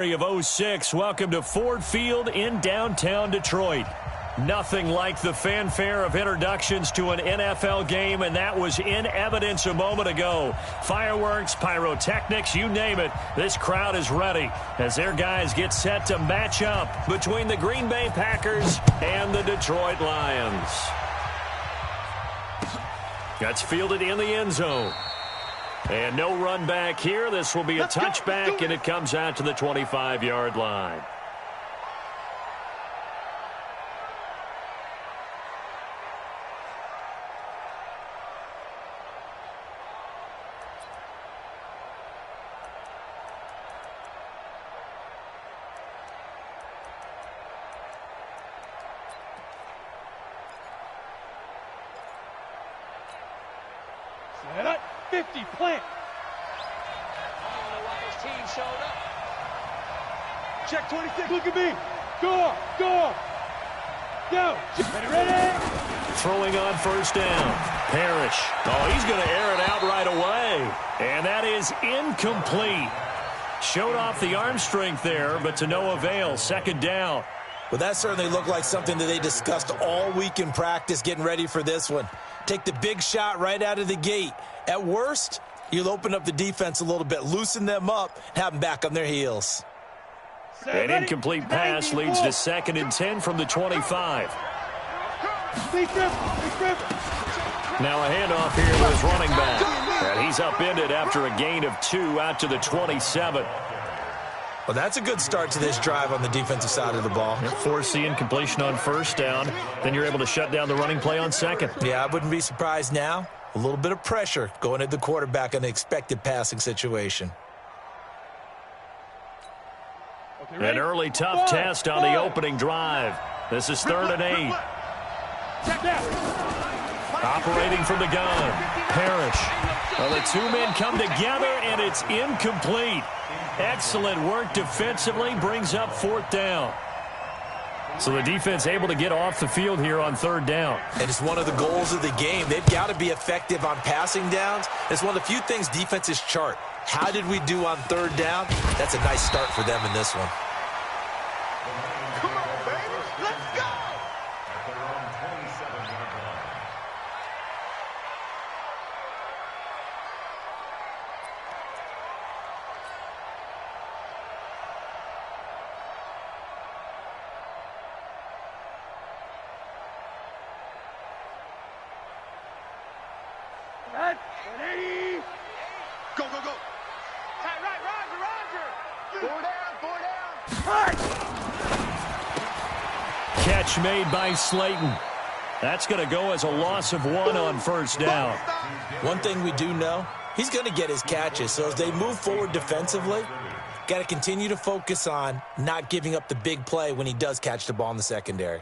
of 06. Welcome to Ford Field in downtown Detroit. Nothing like the fanfare of introductions to an NFL game, and that was in evidence a moment ago. Fireworks, pyrotechnics, you name it. This crowd is ready as their guys get set to match up between the Green Bay Packers and the Detroit Lions. That's fielded in the end zone. And no run back here. This will be a touchback, and it comes out to the 25-yard line. Set up, 50, plant. I don't know why his team showed up. Check 26, look at me. Go, go. Go. Ready? Throwing on first down. Parrish. Oh, he's going to air it out right away. And that is incomplete. Showed off the arm strength there, but to no avail. Second down. Well, that certainly looked like something that they discussed all week in practice, getting ready for this one. Take the big shot right out of the gate. At worst, you'll open up the defense a little bit, loosen them up, have them back on their heels. An incomplete pass leads to 2nd and 10 from the 25. Now a handoff here to his running back. And he's upended after a gain of 2 out to the 27. Well, that's a good start to this drive on the defensive side of the ball. Force the incompletion on first down. Then you're able to shut down the running play on second. Yeah, I wouldn't be surprised now. A little bit of pressure going at the quarterback in the expected passing situation. An early tough test on the opening drive. This is 3rd and 8. Operating from the gun. Parrish. Well, the two men come together, and it's incomplete. Excellent work defensively, brings up 4th down. So the defense able to get off the field here on 3rd down. And it's one of the goals of the game. They've got to be effective on passing downs. It's one of the few things defenses chart. How did we do on 3rd down? That's a nice start for them in this one. Come on, baby. Let's go. Ready? Go, go, go. Tight right, Roger. 4 down. Catch made by Slayton. That's going to go as a loss of 1 on first down. One thing we do know, he's going to get his catches. So as they move forward defensively, got to continue to focus on not giving up the big play when he does catch the ball in the secondary.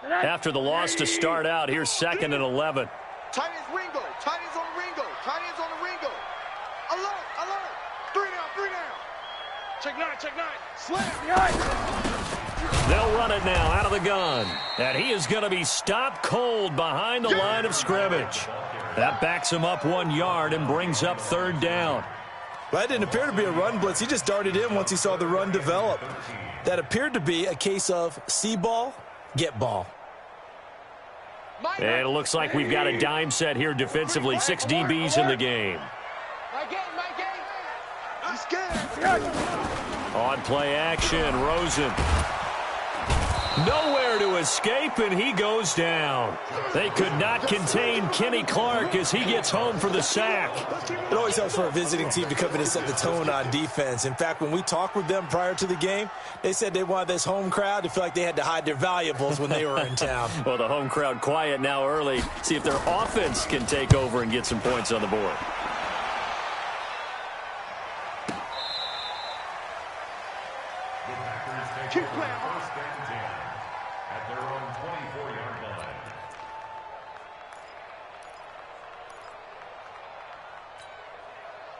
After the loss to start out, here's 2nd and 11. Tight ends Ringo. Tight ends on Ringo. Tight ends on the Ringo. Alert, alert. 3 down, 3 down. Check 9, check 9. Slam, behind. They'll run it now out of the gun. And he is going to be stopped cold behind the line of scrimmage. That backs him up 1 yard and brings up 3rd down. Well, that didn't appear to be a run blitz. He just darted in once he saw the run develop. That appeared to be a case of see ball, get ball. And it looks like we've got a dime set here defensively. 6 DBs in the game. My game. He's scared. On play action, Rosen. Nowhere to escape, and he goes down. They could not contain Kenny Clark as he gets home for the sack. It always helps for a visiting team to come in and set the tone on defense. In fact, when we talked with them prior to the game, they said they wanted this home crowd to feel like they had to hide their valuables when they were in town. Well, the home crowd quiet now early. See if their offense can take over and get some points on the board. Keep playing. At their own 24-yard line.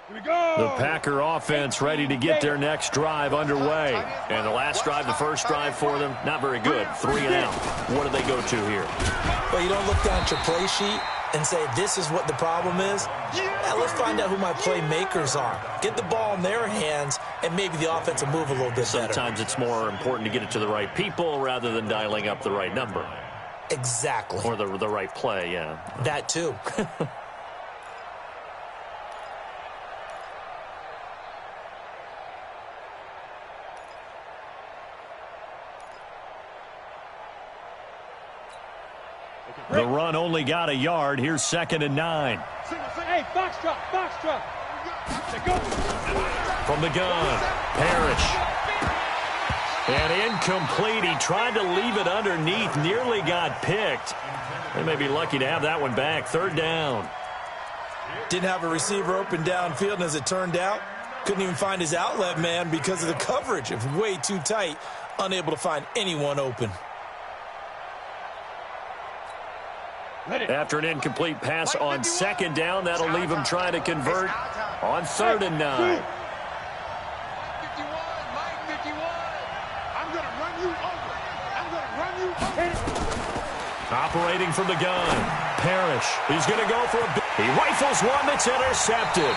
The Packer offense ready to get their next drive underway. And the last drive, the first drive for them, not very good. 3 and out. What do they go to here? Well, you don't look down at your play sheet and say, this is what the problem is. Yeah, let's find out who my playmakers are. Get the ball in their hands, and maybe the offense will move a little bit better. Sometimes it's more important to get it to the right people rather than dialing up the right number. Exactly. Or the right play, yeah. That too. The run only got a yard. Here's 2nd and 9. Hey, box drop, box drop. From the gun, Parrish. And incomplete. He tried to leave it underneath, nearly got picked. They may be lucky to have that one back. 3rd down. Didn't have a receiver open downfield, and as it turned out, couldn't even find his outlet man because of the coverage. It was way too tight, unable to find anyone open. After an incomplete pass on 2nd down, that'll leave him trying to convert on 3rd and 9. Operating from the gun, Parrish. He's going to go for he rifles one that's intercepted.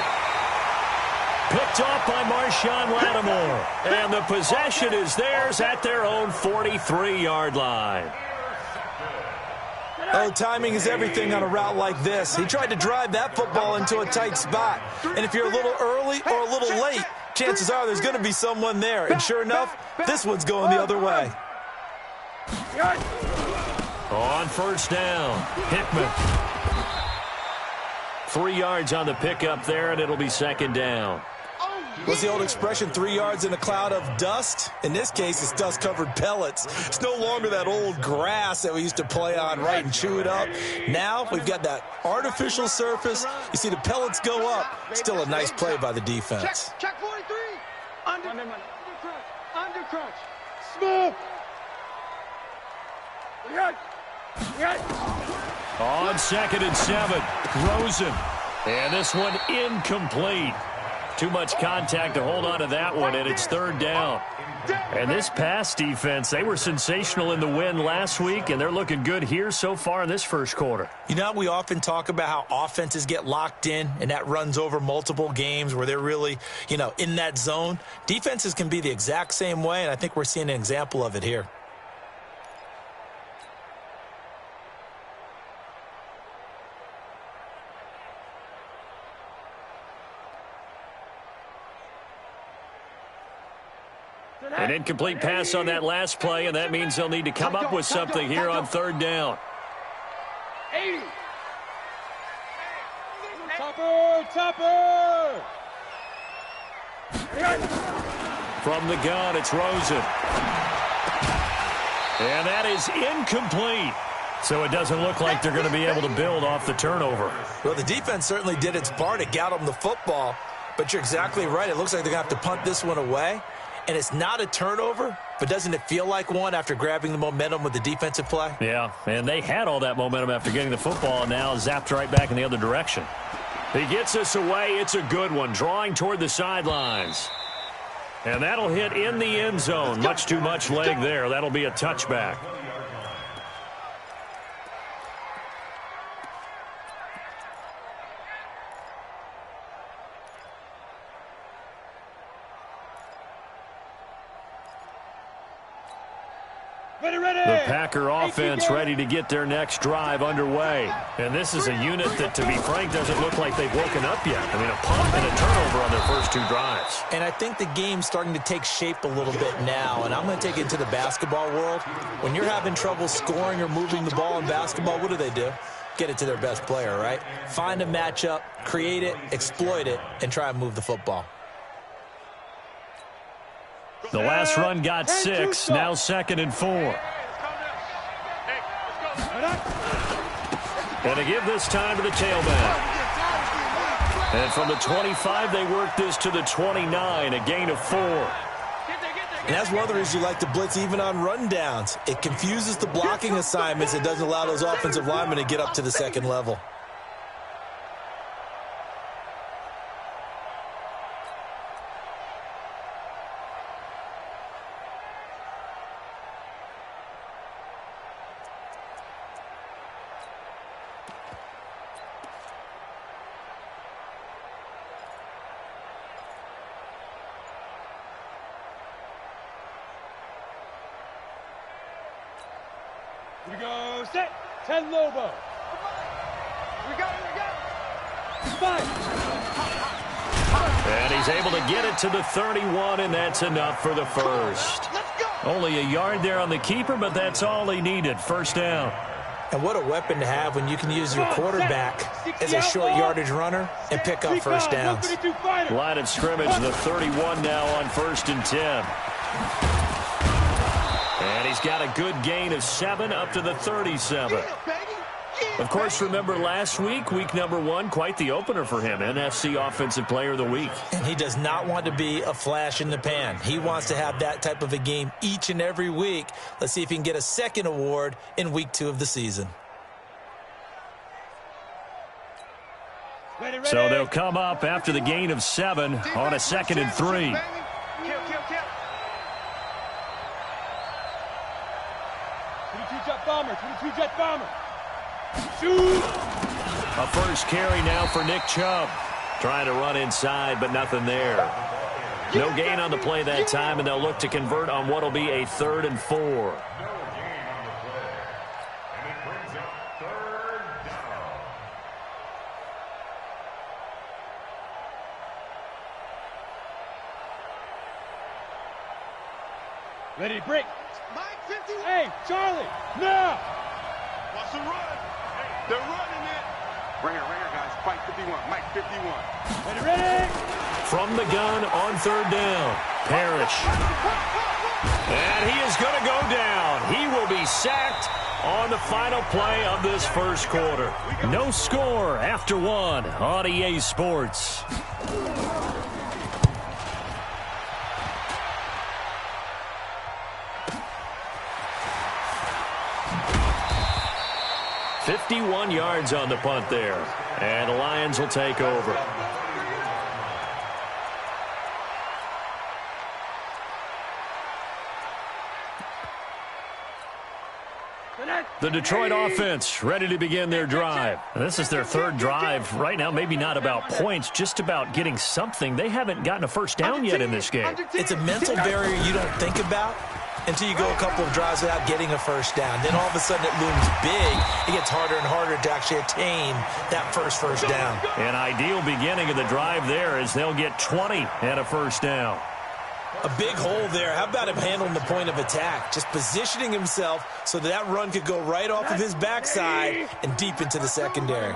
Picked off by Marshawn Lattimore. And the possession is theirs at their own 43-yard line. Oh, timing is everything on a route like this. He tried to drive that football into a tight spot. And if you're a little early or a little late, chances are there's going to be someone there. And sure enough, this one's going the other way. On 1st down, Hickman. 3 yards on the pickup there, and it'll be 2nd down. What's the old expression, 3 yards in a cloud of dust? In this case, it's dust-covered pellets. It's no longer that old grass that we used to play on, right, and chew it up. Now we've got that artificial surface. You see the pellets go up. Still a nice play by the defense. Check 43. Under crunch. Smooth. On 2nd and 7, Rosen. And this one incomplete. Too much contact to hold on to that one, and it's 3rd down. And this pass defense, they were sensational in the win last week, and they're looking good here so far in this first quarter. You know, we often talk about how offenses get locked in, and that runs over multiple games where they're really, in that zone. Defenses can be the exact same way, and I think we're seeing an example of it here. An incomplete pass on that last play, and that means they'll need to come up with something here on 3rd down. 80. Topper. From the gun, it's Rosen. And that is incomplete. So it doesn't look like they're going to be able to build off the turnover. Well, the defense certainly did its part to get them the football, but you're exactly right. It looks like they're going to have to punt this one away. And it's not a turnover, but doesn't it feel like one after grabbing the momentum with the defensive play? Yeah, and they had all that momentum after getting the football, and now zapped right back in the other direction. He gets us away. It's a good one, drawing toward the sidelines. And that'll hit in the end zone. Much too much leg there. That'll be a touchback. The Packer offense ready to get their next drive underway. And this is a unit that, to be frank, doesn't look like they've woken up yet. I mean, a punt and a turnover on their first 2 drives. And I think the game's starting to take shape a little bit now. And I'm going to take it into the basketball world. When you're having trouble scoring or moving the ball in basketball, what do? Get it to their best player, right? Find a matchup, create it, exploit it, and try and move the football. The last run got 6, now 2nd and 4. And to give this time to the tailback. And from the 25, they work this to the 29, a gain of 4. And that's one of the reasons you like to blitz even on rundowns. It confuses the blocking assignments. It doesn't allow those offensive linemen to get up to the second level. Here we go, set. 10 Lobo. We got it. Five. And he's able to get it to the 31, and that's enough for the first. Only a yard there on the keeper, but that's all he needed. First down. And what a weapon to have when you can use your quarterback as a short yardage runner and pick up first downs. Line of scrimmage, the 31 now on 1st and 10. And he's got a good gain of 7 up to the 37. Of course, remember last week, week number 1, quite the opener for him, NFC Offensive Player of the Week. And he does not want to be a flash in the pan. He wants to have that type of a game each and every week. Let's see if he can get a second award in week 2 of the season. So they'll come up after the gain of 7 on a 2nd and 3. 22 jet bomber. Shoot! A first carry now for Nick Chubb. Trying to run inside, but nothing there. No gain on the play that time, and they'll look to convert on what will be a 3rd and 4. No gain on the play. And it brings up 3rd down. Ready to break. Hey, Charlie, now! What's the run? They're running it. Ringer, guys. Mike 51. Mike 51. Ready. From the gun on 3rd down. Parrish. And he is going to go down. He will be sacked on the final play of this first quarter. No score after 1 on EA Sports. .51 yards on the punt there. And the Lions will take over. The Detroit offense ready to begin their drive. This is their 3rd drive. Right now, maybe not about points, just about getting something. They haven't gotten a first down yet in this game. It's a mental barrier you don't think about until you go a couple of drives without getting a first down. Then all of a sudden it looms big. It gets harder and harder to actually attain that first down. An ideal beginning of the drive there as they'll get 20 and a first down. A big hole there. How about him handling the point of attack? Just positioning himself so that run could go right off of his backside and deep into the secondary.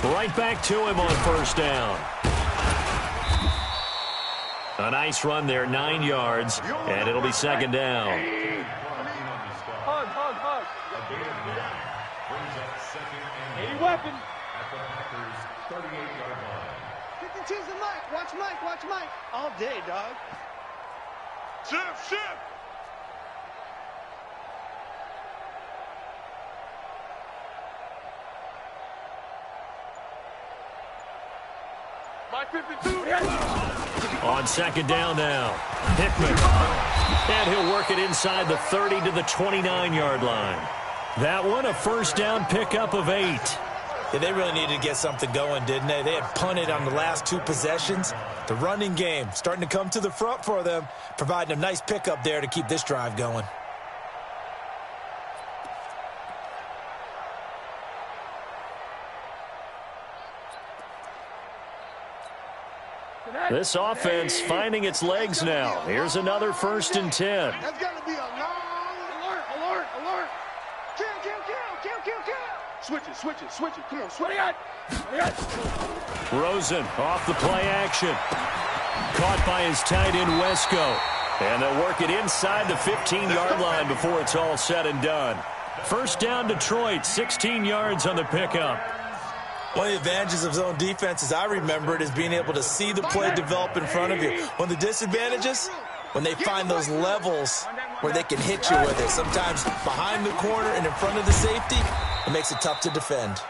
Right back to him on first down. A nice run there, 9 yards, and it'll be 2nd down. Hug. Any weapon. At the Packers' 38-yard line. 52's the Mike. Watch Mike. All day, dog. Shift. Mike 52. On 2nd down now, Hickman. And he'll work it inside the 30 to the 29-yard line. That one, a first down pickup of 8. Yeah, they really needed to get something going, didn't they? They had punted on the last 2 possessions. The running game starting to come to the front for them, providing a nice pickup there to keep this drive going. This offense finding its legs now. Here's another 1st and 10. That's got to be a long alert. Kill. Switch it. Come on, switch it. Rosen off the play action. Caught by his tight end, Wesco. And they'll work it inside the 15-yard line before it's all said and done. First down, Detroit, 16 yards on the pickup. One of the advantages of zone defense, as I remember it, is being able to see the play develop in front of you. One of the disadvantages, when they find those levels where they can hit you with it. Sometimes behind the corner and in front of the safety, it makes it tough to defend.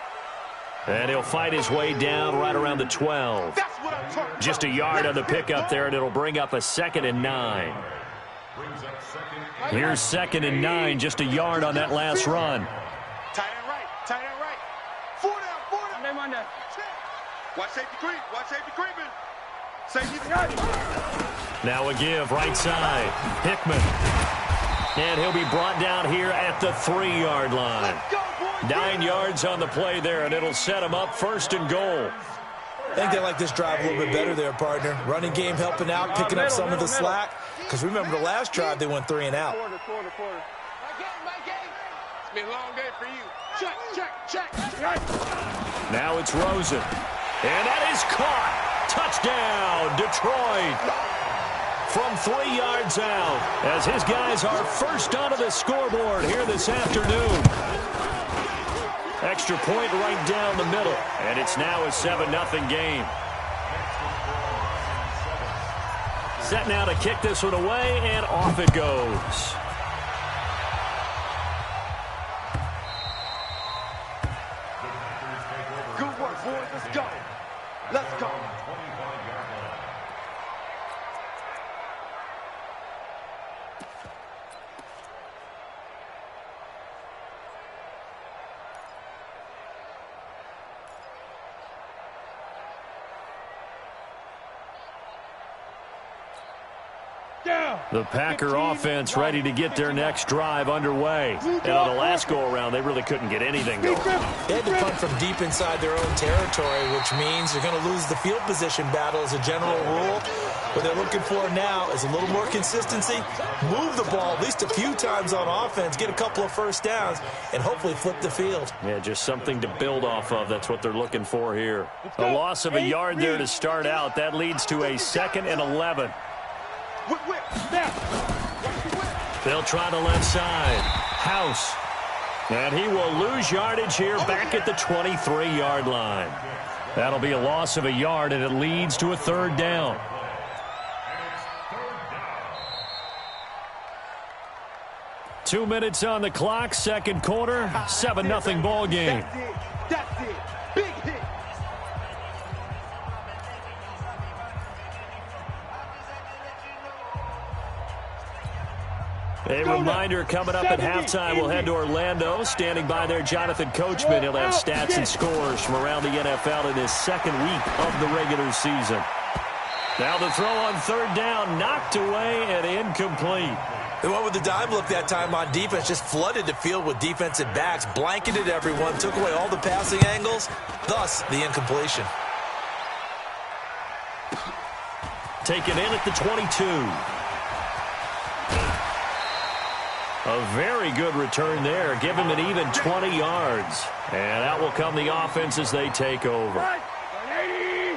And he'll fight his way down right around the 12. Just a yard on the pickup there, and it'll bring up a 2nd and 9. Here's 2nd and 9, just a yard on that last run. Tight end right. 4 down. Watch safety creep. Safety. Now a give, right side. Hickman. And he'll be brought down here at the 3-yard line. 9 yards on the play there, and it'll set him up 1st and goal. I think they like this drive a little bit better there, partner. Running game helping out, picking up some of the slack. Because remember, the last drive, they went 3 and out. Quarter. My game. It's been a long day for you. Check. Now it's Rosen. And that is caught. Touchdown, Detroit. From 3 yards out, as his guys are first onto the scoreboard here this afternoon. Extra point right down the middle, and it's now a 7-0 game. Set now to kick this one away, and off it goes. Good work, boys. Let's go. Let's go. The Packer offense ready to get their next drive underway. And on the last go-around, they really couldn't get anything going. They had to punt from deep inside their own territory, which means they're going to lose the field position battle as a general rule. What they're looking for now is a little more consistency, move the ball at least a few times on offense, get a couple of first downs, and hopefully flip the field. Yeah, just something to build off of. That's what they're looking for here. A loss of a yard there to start out. That leads to a 2nd and 11. They'll try the left side. House. And he will lose yardage here back at the 23-yard line. That'll be a loss of a yard, and it leads to a 3rd down. Two minutes on the clock, 2nd quarter, 7-0 ball game. That's it. Big hit. A reminder coming up at halftime, we'll head to Orlando. Standing by there, Jonathan Coachman. He'll have stats and scores from around the NFL in his 2nd week of the regular season. Now the throw on 3rd down, knocked away and incomplete. They went with the dime look that time on defense, just flooded the field with defensive backs, blanketed everyone, took away all the passing angles, thus the incompletion. Taken in at the 22. A very good return there. Give him an even 20 yards. And out will come the offense as they take over.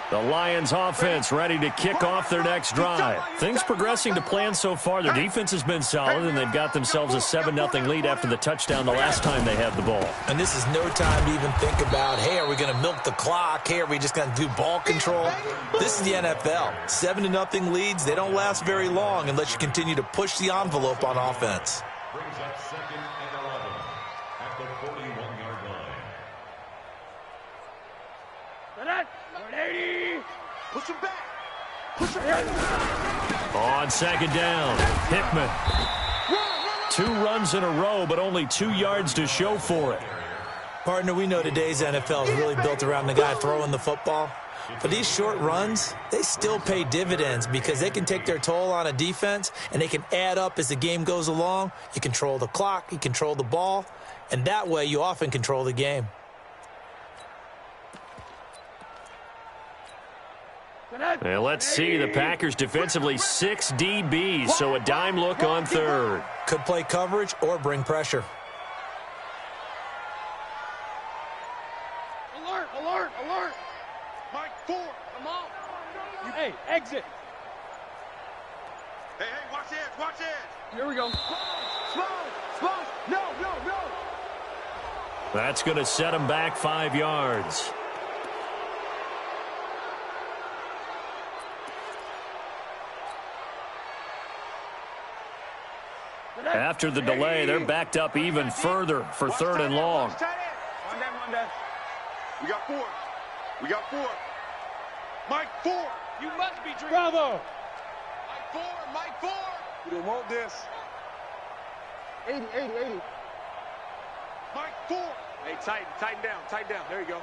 The Lions offense ready to kick off their next drive. Things progressing to plan so far. Their defense has been solid, and they've got themselves a 7-0 lead after the touchdown the last time they had the ball. And this is no time to even think about, hey, are we going to milk the clock? Hey, are we just going to do ball control? This is the NFL. 7-0 leads, they don't last very long unless you continue to push the envelope on offense. Brings up 2nd and 11 at the 41-yard line. 180. Push him back. Push him back. On 2nd down, Hickman. 2 runs in a row, but only 2 yards to show for it. Partner, we know today's NFL is really built around the guy throwing the football. But these short runs, they still pay dividends because they can take their toll on a defense, and they can add up as the game goes along. You control the clock, you control the ball, and that way you often control the game. And let's see, the Packers defensively 6 DBs, so a dime look on 3rd. Could play coverage or bring pressure. Alert, alert, alert. Mike 4, come on. Hey, exit. Hey, watch edge, watch edge. Here we go. Slow. No. That's going to set him back 5 yards. After the delay, they're backed up even further for 3rd and long. One down. We got 4. Mike 4. You must be dreaming. Bravo. Mike 4. We don't want this. 80. Mike 4. Hey, tighten down. There you go.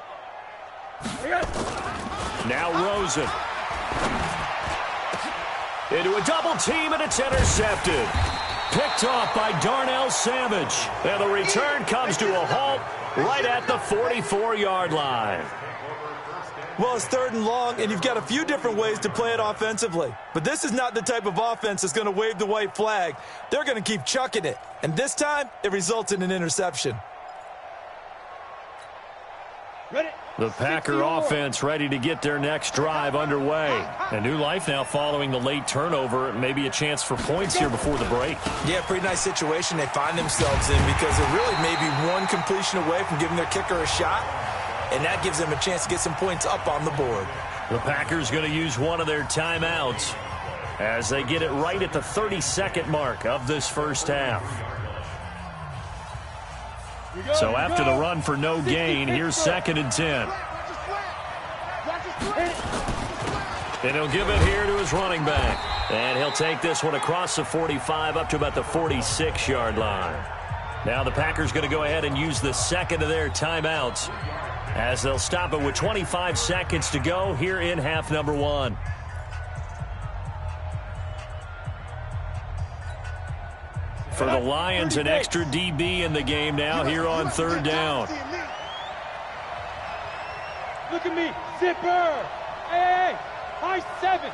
Now Rosen. into a double team, and it's intercepted. Picked off by Darnell Savage. And the return comes to a halt right at the 44-yard line. Well, it's 3rd and long, and you've got a few different ways to play it offensively. But this is not the type of offense that's going to wave the white flag. They're going to keep chucking it. And this time, it results in an interception. The Packer offense ready to get their next drive underway. A new life now following the late turnover. Maybe a chance for points here before the break. Yeah, pretty nice situation they find themselves in because they're really maybe one completion away from giving their kicker a shot. And that gives them a chance to get some points up on the board. The Packers going to use one of their timeouts as they get it right at the 32nd mark of this first half. So after the run for no gain, here's 2nd and 10. And he'll give it here to his running back. And he'll take this one across the 45 up to about the 46-yard line. Now the Packers going to go ahead and use the second of their timeouts as they'll stop it with 25 seconds to go here in half number 1. For the Lions, an extra DB in the game now here on 3rd down. Look at me, zipper. Hey, high 7.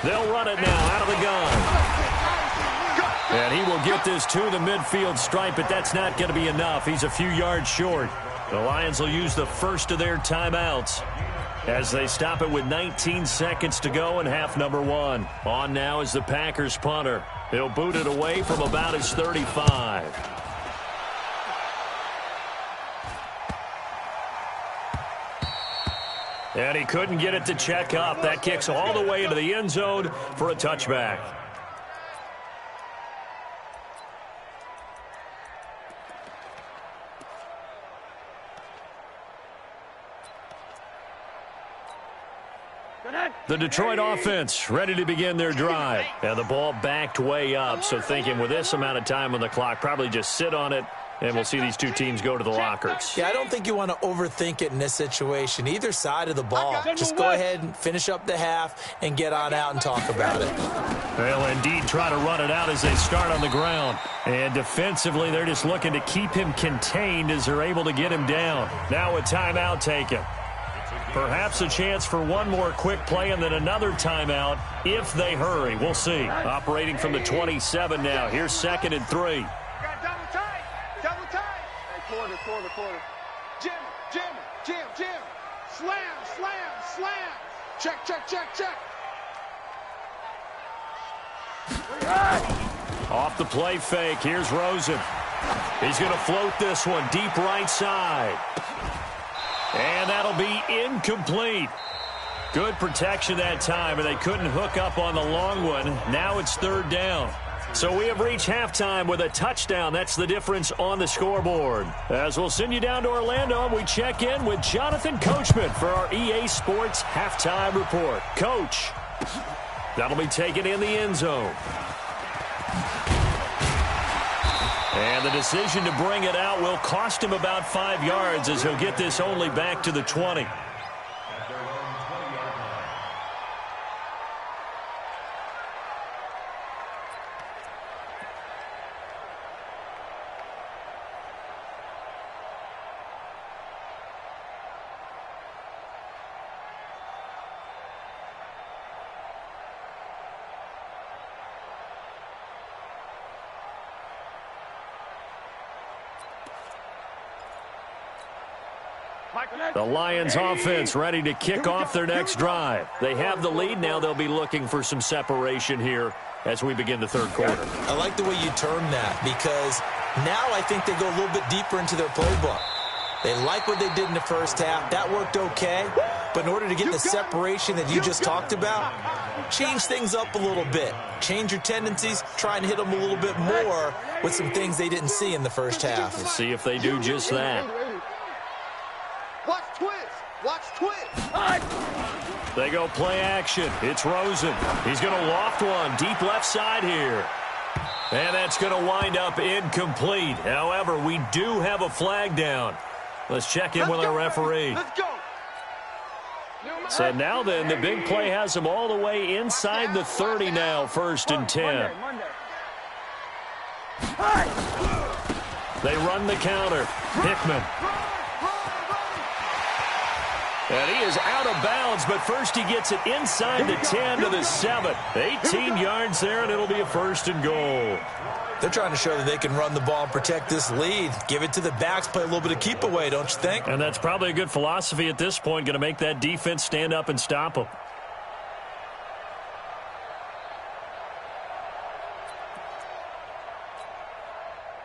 They'll run it now out of the gun. And he will get this to the midfield stripe, but that's not going to be enough. He's a few yards short. The Lions will use the first of their timeouts as they stop it with 19 seconds to go in half number 1. On now is the Packers punter. He'll boot it away from about his 35. And he couldn't get it to check up. That kicks all the way into the end zone for a touchback. The Detroit offense ready to begin their drive. And the ball backed way up, so thinking with this amount of time on the clock, probably just sit on it, and we'll see these two teams go to the lockers. Yeah, I don't think you want to overthink it in this situation. Either side of the ball. Just go ahead and finish up the half and get on out and talk about it. They'll indeed try to run it out as they start on the ground. And defensively, they're just looking to keep him contained as they're able to get him down. Now a timeout taken. Perhaps a chance for one more quick play and then another timeout if they hurry. We'll see. Operating from the 27 now. Here's 2nd and 3. Double tight. Double tight. Hey, quarter. Jim. Slam. Check. Off the play fake. Here's Rosen. He's going to float this one deep right side. And that'll be incomplete. Good protection that time, and they couldn't hook up on the long one. Now it's 3rd down. So we have reached halftime with a touchdown. That's the difference on the scoreboard. As we'll send you down to Orlando, and we check in with Jonathan Coachman for our EA Sports Halftime Report. Coach, that'll be taken in the end zone. And the decision to bring it out will cost him about 5 yards as he'll get this only back to the 20. The Lions offense ready to kick off their next drive. They have the lead. Now they'll be looking for some separation here as we begin the 3rd quarter. I like the way you term that because now I think they go a little bit deeper into their playbook. They like what they did in the first half. That worked okay. But in order to get the separation that you just talked about, change things up a little bit. Change your tendencies. Try and hit them a little bit more with some things they didn't see in the first half. We'll see if they do just that. Watch twist. They go play action. It's Rosen. He's going to loft one deep left side here. And that's going to wind up incomplete. However, we do have a flag down. Let's check in with our referee. Let's go. So now then, the big play has them all the way inside the 30 now, 1st and 10. They run the counter. Hickman. And he is out of bounds, but first he gets it inside the 10 to the 7. 18 yards there, and it'll be a 1st and goal. They're trying to show that they can run the ball and protect this lead. Give it to the backs, play a little bit of keep away, don't you think? And that's probably a good philosophy at this point, going to make that defense stand up and stop them.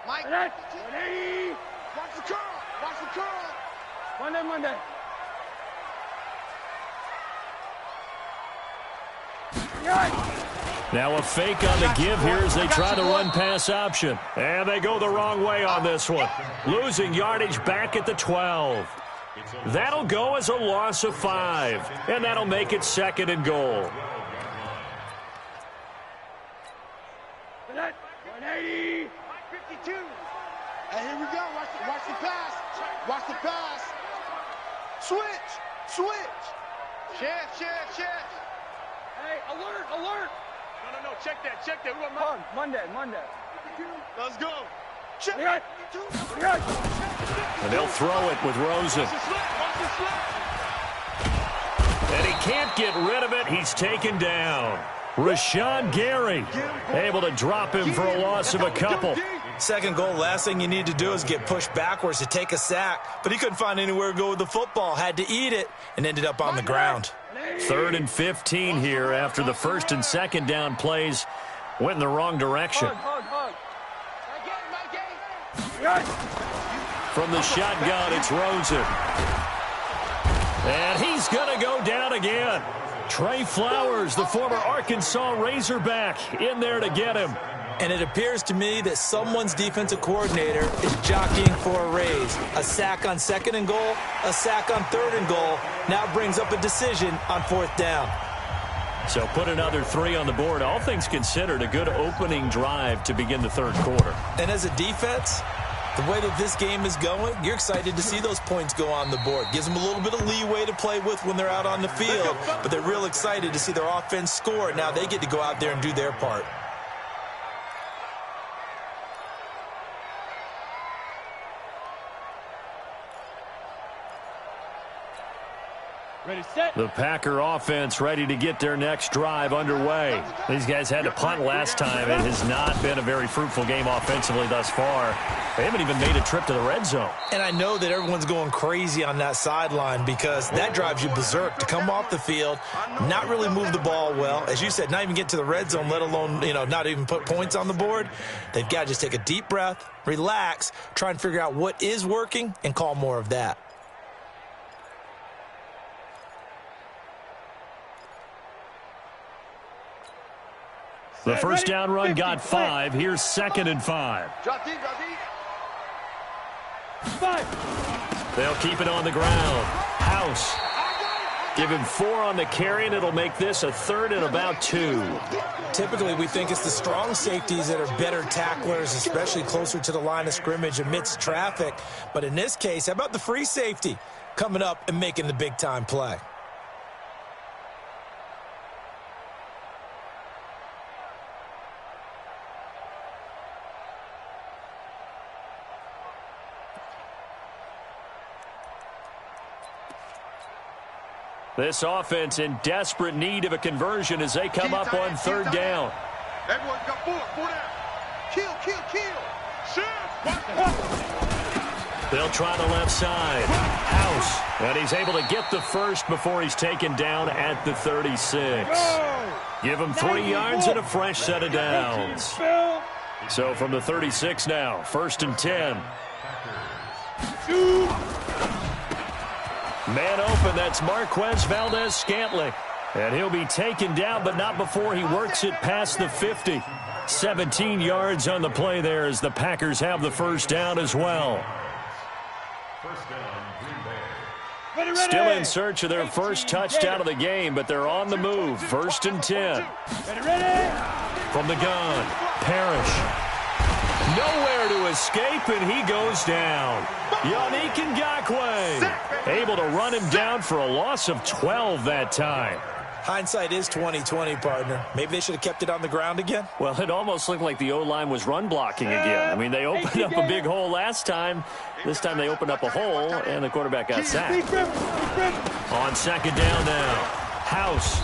Mike, 180. Watch the curl. Watch the curl. Monday. Now a fake on the give here as they try the run-pass option. And they go the wrong way on this one. Losing yardage back at the 12. That'll go as a loss of 5. And that'll make it 2nd and goal. 180. 52. Hey, here we go. Watch the pass. Watch the pass. Switch. Shift. Hey, alert. No. Check that. We want Monday. Let's go. Check. And they'll throw it with Rosen. And he can't get rid of it. He's taken down. Rashawn Gary able to drop him for a loss of a couple. 2nd goal, last thing you need to do is get pushed backwards to take a sack. But he couldn't find anywhere to go with the football. Had to eat it and ended up on the ground. 3rd and 15 here after the 1st and 2nd down plays went in the wrong direction. From the shotgun, it's Rosen. And he's going to go down again. Trey Flowers, the former Arkansas Razorback, in there to get him. And it appears to me that someone's defensive coordinator is jockeying for a raise. A sack on 2nd and goal, a sack on 3rd and goal. Now brings up a decision on 4th down. So put another 3 on the board. All things considered, a good opening drive to begin the 3rd quarter. And as a defense, the way that this game is going, you're excited to see those points go on the board. Gives them a little bit of leeway to play with when they're out on the field, but they're real excited to see their offense score. Now they get to go out there and do their part. Ready, set. The Packer offense ready to get their next drive underway. These guys had to punt last time. It has not been a very fruitful game offensively thus far. They haven't even made a trip to the red zone. And I know that everyone's going crazy on that sideline because that drives you berserk to come off the field, not really move the ball well. As you said, not even get to the red zone, let alone, not even put points on the board. They've got to just take a deep breath, relax, try and figure out what is working and call more of that. The first down run got 5. Here's 2nd and 5. Drop deep. 5. They'll keep it on the ground. House. Give him 4 on the carry, and it'll make this a 3rd and about 2. Typically, we think it's the strong safeties that are better tacklers, especially closer to the line of scrimmage amidst traffic. But in this case, how about the free safety coming up and making the big-time play? This offense in desperate need of a conversion as they come up on 3rd down. Everyone's got 4 down. Kill. They'll try the left side. House. And he's able to get the first before he's taken down at the 36. Give him 3 yards and a fresh set of downs. So from the 36 now, 1st and 10. Man open, that's Marquez Valdez-Scantling. And he'll be taken down, but not before he works it past the 50. 17 yards on the play there as the Packers have the first down as well. Still in search of their first touchdown of the game, but they're on the move. 1st and 10. From the gun, Parrish. Nowhere to escape, and he goes down. Yannick Ngakoue able to run him down for a loss of 12 that time. Hindsight is 20/20, partner. Maybe they should have kept it on the ground again. Well, it almost looked like the O-line was run blocking again. I mean, they opened up a big hole last time. This time they opened up a hole, and the quarterback got sacked. On second down now, House.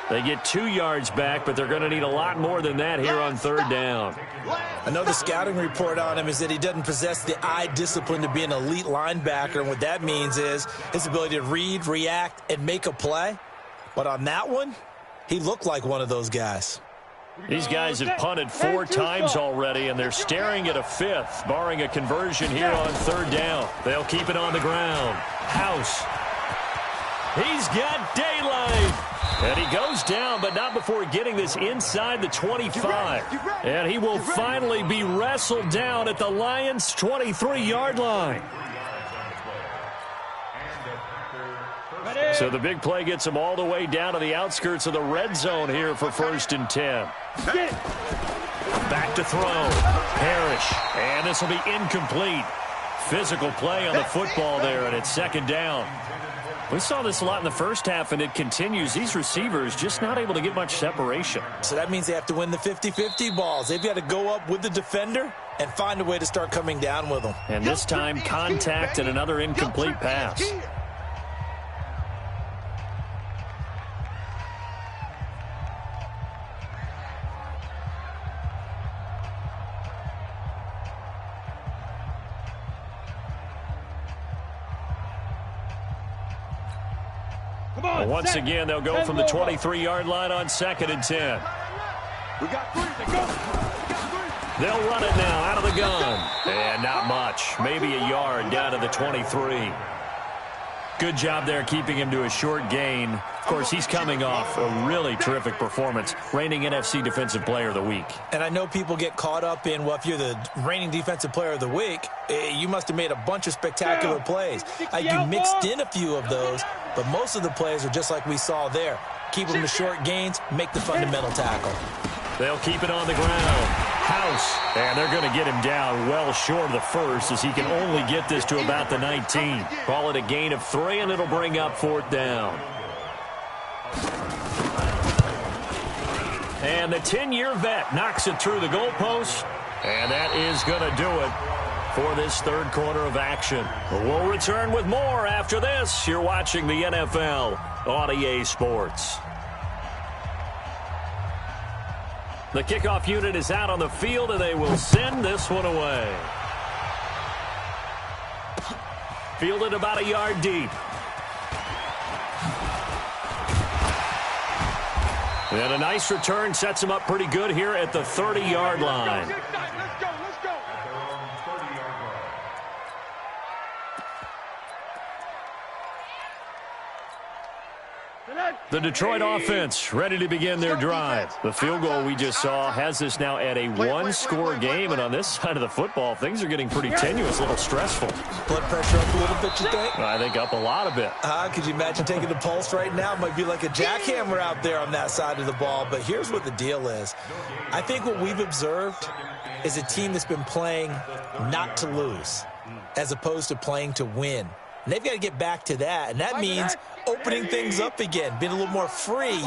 They get 2 yards back, but they're going to need a lot more than that here on third down. Another scouting report on him is that he doesn't possess the eye discipline to be an elite linebacker, and what that means is his ability to read, react, and make a play. But on that one, he looked like one of those guys. These guys have punted 4 times already, and they're staring at a 5th, barring a conversion here on third down. They'll keep it on the ground. House. He's got daylight. And he goes down, but not before getting this inside the 25. And he will finally be wrestled down at the Lions' 23-yard line. So the big play gets him all the way down to the outskirts of the red zone here for 1st and 10. Back to throw. Parrish. And this will be incomplete. Physical play on the football there, and it's second down. We saw this a lot in the first half, and it continues. These receivers just not able to get much separation. So that means they have to win the 50-50 balls. They've got to go up with the defender and find a way to start coming down with them. And this time, contact and another incomplete pass. Once again, they'll go from the 23-yard line on 2nd and 10. We got 3 to go. They'll run it now out of the gun. And not much. Maybe a yard down to the 23. Good job there keeping him to a short gain. Of course, he's coming off a really terrific performance, reigning NFC Defensive Player of the Week. And I know people get caught up in, well, if you're the reigning Defensive Player of the Week, you must have made a bunch of spectacular plays. You mixed in a few of those, but most of the plays are just like we saw there. Keep them to short gains, make the fundamental tackle. They'll keep it on the ground. House. And they're going to get him down well short of the first, as he can only get this to about the 19. Call it a gain of 3, and it'll bring up 4th down. And the 10-year vet knocks it through the goalpost. And that is going to do it for this third quarter of action. We'll return with more after this. You're watching the NFL on EA Sports. The kickoff unit is out on the field, and they will send this one away. Fielded about a yard deep. And a nice return sets him up pretty good here at the 30-yard line. Let's go, let's go. The Detroit offense ready to begin their drive. The field goal we just saw has this now at a 1-score game, and on this side of the football, things are getting pretty tenuous, a little stressful. Blood pressure up a little bit, you think? I think up a lot of it. Could you imagine taking the pulse right now? It might be like a jackhammer out there on that side of the ball, but here's what the deal is. I think what we've observed is a team that's been playing not to lose as opposed to playing to win. And they've got to get back to that, and that means opening things up again, being a little more free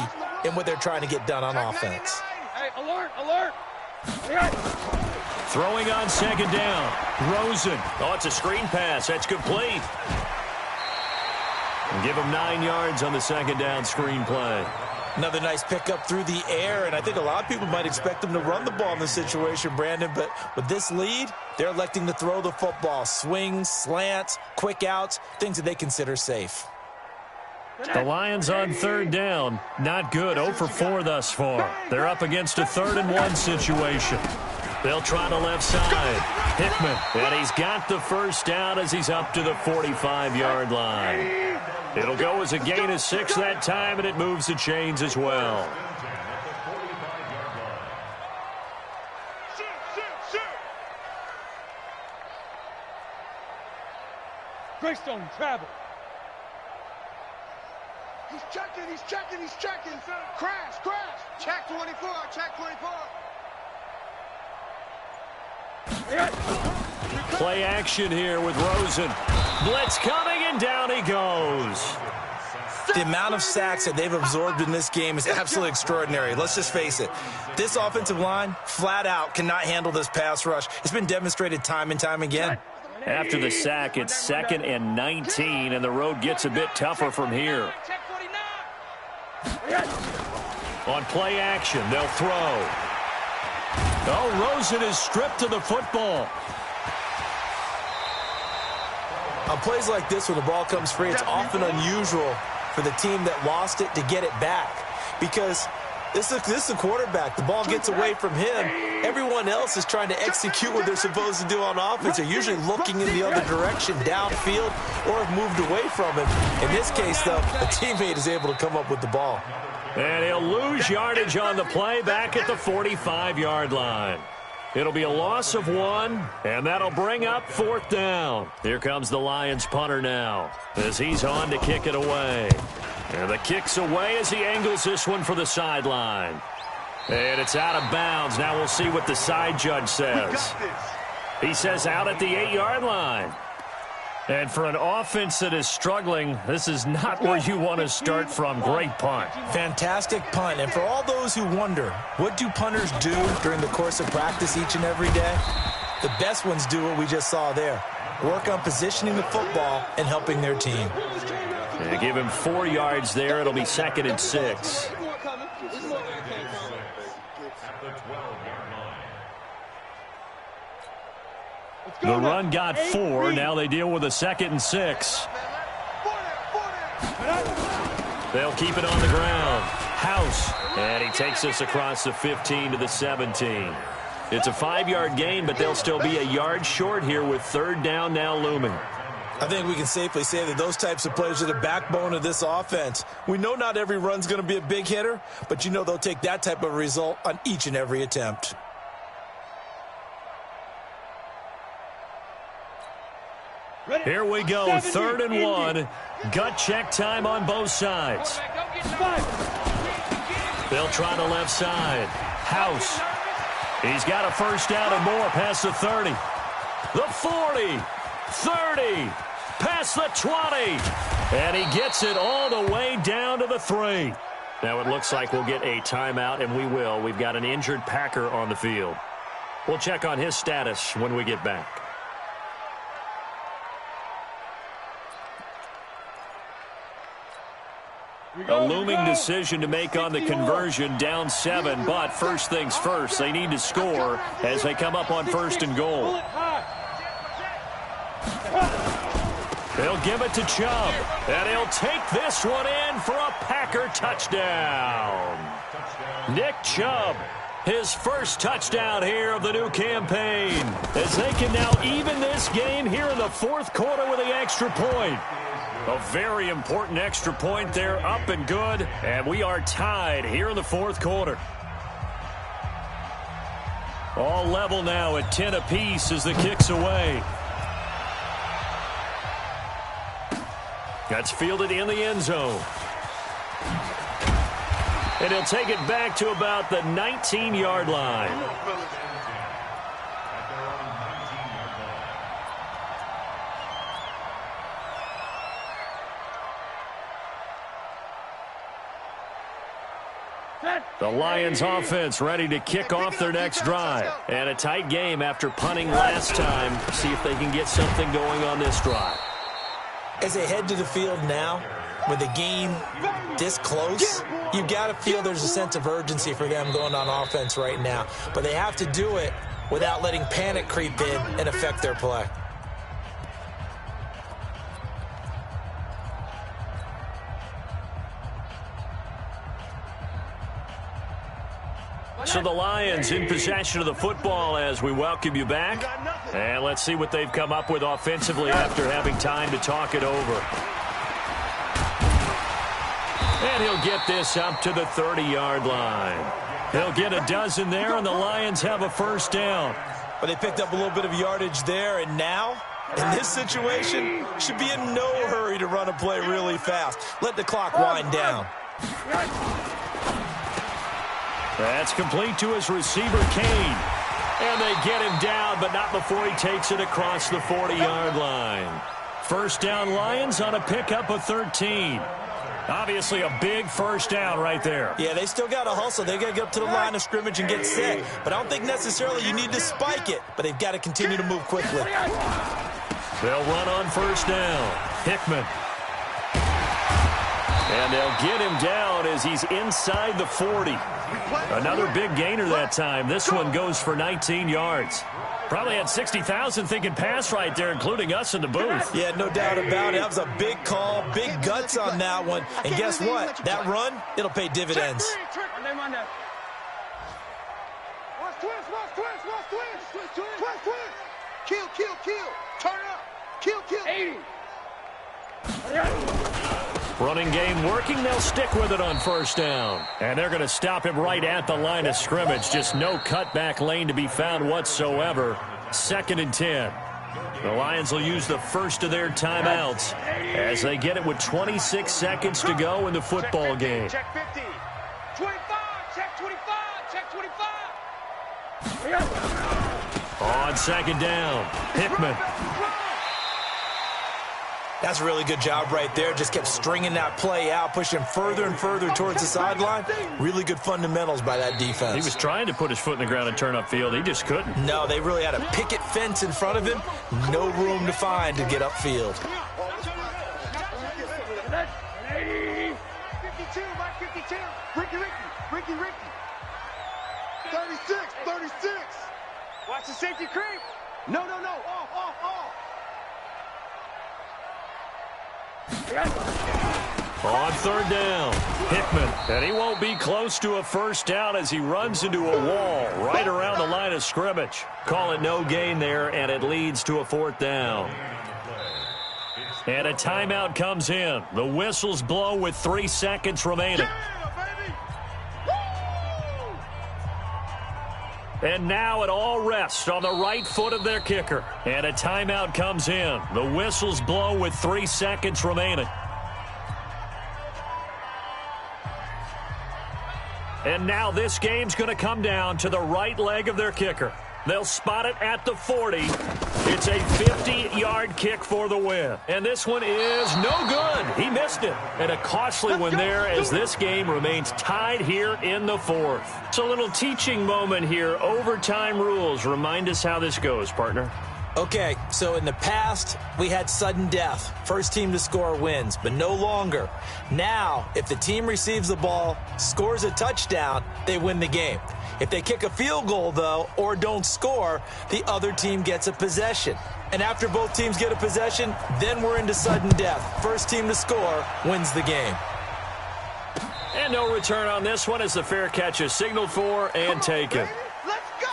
in what they're trying to get done on offense. Hey, alert, alert. Throwing on second down. Rosen. Oh, it's a screen pass. That's complete. And give him 9 yards on the second down screen play. Another nice pickup through the air, and I think a lot of people might expect them to run the ball in this situation, Brandon, but with this lead, they're electing to throw the football. Swings, slants, quick outs, things that they consider safe. The Lions on third down. Not good. 0 for 4 thus far. They're up against a 3rd and 1 situation. They'll try the left side. Hickman. And he's got the first down as he's up to the 45-yard line. It'll go as a gain of 6 that time, and it moves the chains as well. Greystone travel. He's checking, he's checking, he's checking. Crash, crash. Check 24, check 24. Play action here with Rosen. Blitz coming, and down he goes. The amount of sacks that they've absorbed in this game is absolutely extraordinary. Let's just face it. This offensive line, flat out, cannot handle this pass rush. It's been demonstrated time and time again. After the sack, it's 2nd and 19, and the road gets a bit tougher from here. On play action, they'll throw. Oh, Rosen is stripped of the football. On plays like this, when the ball comes free, it's often unusual for the team that lost it to get it back, because this is the quarterback. The ball gets away from him. Everyone else is trying to execute what they're supposed to do on offense. They're usually looking in the other direction, downfield, or have moved away from him. In this case, though, a teammate is able to come up with the ball. And he'll lose yardage on the play back at the 45-yard line. It'll be a loss of 1, and that'll bring up 4th down. Here comes the Lions punter now as he's on to kick it away. And the kick's away as he angles this one for the sideline. And it's out of bounds. Now we'll see what the side judge says. He says out at the 8-yard line. And for an offense that is struggling, this is not where you want to start from. Great punt. Fantastic punt. And for all those who wonder, what do punters do during the course of practice each and every day? The best ones do what we just saw there. Work on positioning the football and helping their team. They give him 4 yards there. It'll be 2nd and 6. The run got 4. Now they deal with a 2nd and 6. They'll keep it on the ground. House. And he takes us across the 15 to the 17. It's a 5-yard gain, but they'll still be a yard short here with 3rd down now looming. I think we can safely say that those types of players are the backbone of this offense. We know not every run's going to be a big hitter, but you know they'll take that type of result on each and every attempt. Here we go, 3rd and 1. Gut check time on both sides. They'll try the left side. House. He's got a 1st down and more past the 30. The 40. 30. Past the 20. And he gets it all the way down to the 3. Now it looks like we'll get a timeout, and we will. We've got an injured Packer on the field. We'll check on his status when we get back. A looming decision to make on the conversion, down 7, but first things first, they need to score as they come up on 1st and goal. They'll give it to Chubb, and he'll take this one in for a Packer touchdown. Nick Chubb, his first touchdown here of the new campaign, as they can now even this game here in the 4th quarter with the extra point. A very important extra point there, up and good, and we are tied here in the 4th quarter. All level now at 10 apiece as the kick's away. That's fielded in the end zone. And he'll take it back to about the 19-yard line. The Lions offense ready to kick off their next drive. And a tight game after punting last time. See if they can get something going on this drive. As they head to the field now, with the game this close, you've got to feel there's a sense of urgency for them going on offense right now. But they have to do it without letting panic creep in and affect their play. So the Lions in possession of the football as we welcome you back. And let's see what they've come up with offensively after having time to talk it over. And he'll get this up to the 30-yard line. He'll get a dozen there, and the Lions have a 1st down. But they picked up a little bit of yardage there, and now, in this situation, should be in no hurry to run a play really fast. Let the clock wind down. That's complete to his receiver, Kane. And they get him down, but not before he takes it across the 40-yard line. First down Lions on a pickup of 13. Obviously a big first down right there. Yeah, they still got to hustle. They got to get up to the line of scrimmage and get set. But I don't think necessarily you need to spike it. But they've got to continue to move quickly. They'll run on first down. Hickman. And they'll get him down as he's inside the 40. Another big gainer that time. This one goes for 19 yards. Probably had 60,000 thinking pass right there, including us in the booth. Yeah, no doubt about it. That was a big call, big guts on that one. And guess what? That run, it'll pay dividends. Watch twist, watch twist, watch twist. Twist, twist, twist, twist. Kill, kill, kill. Turn up. Kill, kill. 80. Running game working. They'll stick with it on first down. And they're going to stop him right at the line of scrimmage. Just no cutback lane to be found whatsoever. 2nd and 10. The Lions will use the first of their timeouts as they get it with 26 seconds to go in the football game. Check 50. 25. Check 25. Check 25. On second down, Hickman. That's a really good job right there. Just kept stringing that play out, pushing further and further towards the sideline. Really good fundamentals by that defense. He was trying to put his foot in the ground and turn upfield. He just couldn't. No, they really had a picket fence in front of him. No room to find to get upfield. 52 by 52. Ricky. 36. Watch the safety creep. No. Off. On third down, Hickman. And he won't be close to a first down as he runs into a wall right around the line of scrimmage. Call it no gain there, and it leads to a 4th down. And a timeout comes in. The whistles blow with 3 seconds remaining. And now it all rests on the right foot of their kicker. And a timeout comes in. The whistles blow with 3 seconds remaining. And now this game's going to come down to the right leg of their kicker. They'll spot it at the 40. It's a 50-yard kick for the win. And this one is no good. He missed it. And a costly one there as this game remains tied here in the 4th. So a little teaching moment here. Overtime rules. Remind us how this goes, partner. Okay, so in the past, we had sudden death. First team to score wins, but no longer. Now, if the team receives the ball, scores a touchdown, they win the game. If they kick a field goal, though, or don't score, the other team gets a possession. And after both teams get a possession, then we're into sudden death. First team to score wins the game. And no return on this one as the fair catch is signaled for and taken. Let's go!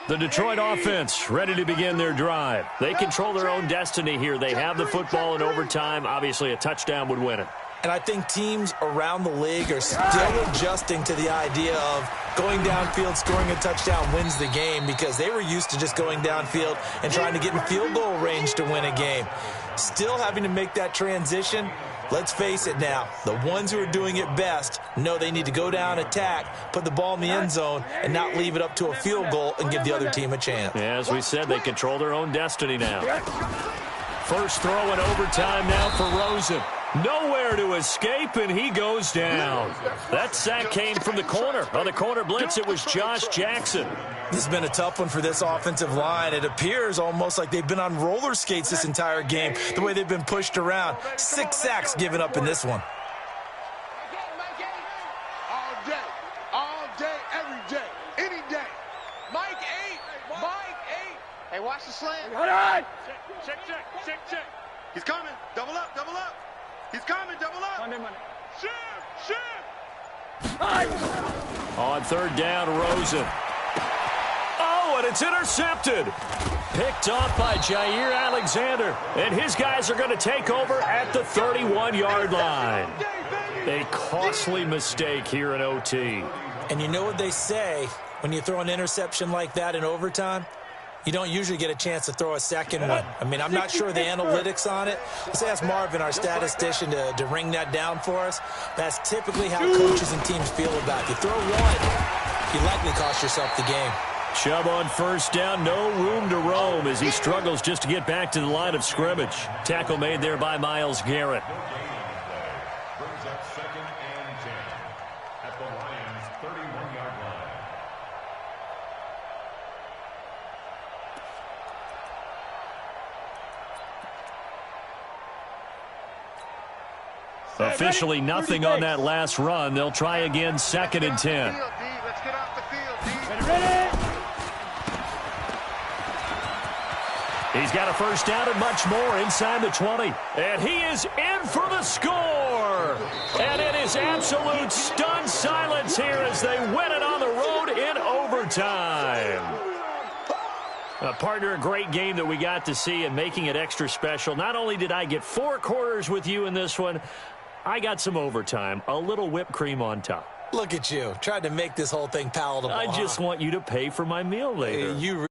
The Detroit offense ready to begin their drive. They control their own destiny here. They have the football in overtime. Obviously, a touchdown would win it. And I think teams around the league are still adjusting to the idea of going downfield, scoring a touchdown wins the game because they were used to just going downfield and trying to get in field goal range to win a game. Still having to make that transition. Let's face it now, the ones who are doing it best know they need to go down, attack, put the ball in the end zone, and not leave it up to a field goal and give the other team a chance. Yeah, as we said, they control their own destiny now. First throw in overtime now for Rosen. Nowhere to escape, and he goes down. That sack came from the corner. On the corner blitz, it was Josh Jackson. This has been a tough one for this offensive line. It appears almost like they've been on roller skates this entire game, the way they've been pushed around. 6 sacks given up in this one. All day, every day, any day. Mike 8. Hey, watch the slant. Check. He's coming. Double up. He's coming. Double up. Monday. Shift. On third down, Rosen. Oh, and it's intercepted. Picked off by Jair Alexander. And his guys are going to take over at the 31-yard line. A costly mistake here in OT. And you know what they say when you throw an interception like that in overtime? You don't usually get a chance to throw a second one. I mean, I'm not sure the analytics on it. Let's ask Marvin, our statistician, to ring that down for us. That's typically how coaches and teams feel about it. You throw one, you likely cost yourself the game. Chubb on first down, no room to roam as he struggles just to get back to the line of scrimmage. Tackle made there by Myles Garrett. Brings up 2nd and 10 at the Lions' 31-yard line. Officially nothing on that last run. They'll try again, 2nd and 10. Let's get off the field, D. Ready? He's got a first down and much more inside the 20. And he is in for the score. And it is absolute stunned silence here as they win it on the road in overtime. Partner, a great game that we got to see and making it extra special. Not only did I get 4 quarters with you in this one, I got some overtime, a little whipped cream on top. Look at you, tried to make this whole thing palatable. I just want you to pay for my meal later. You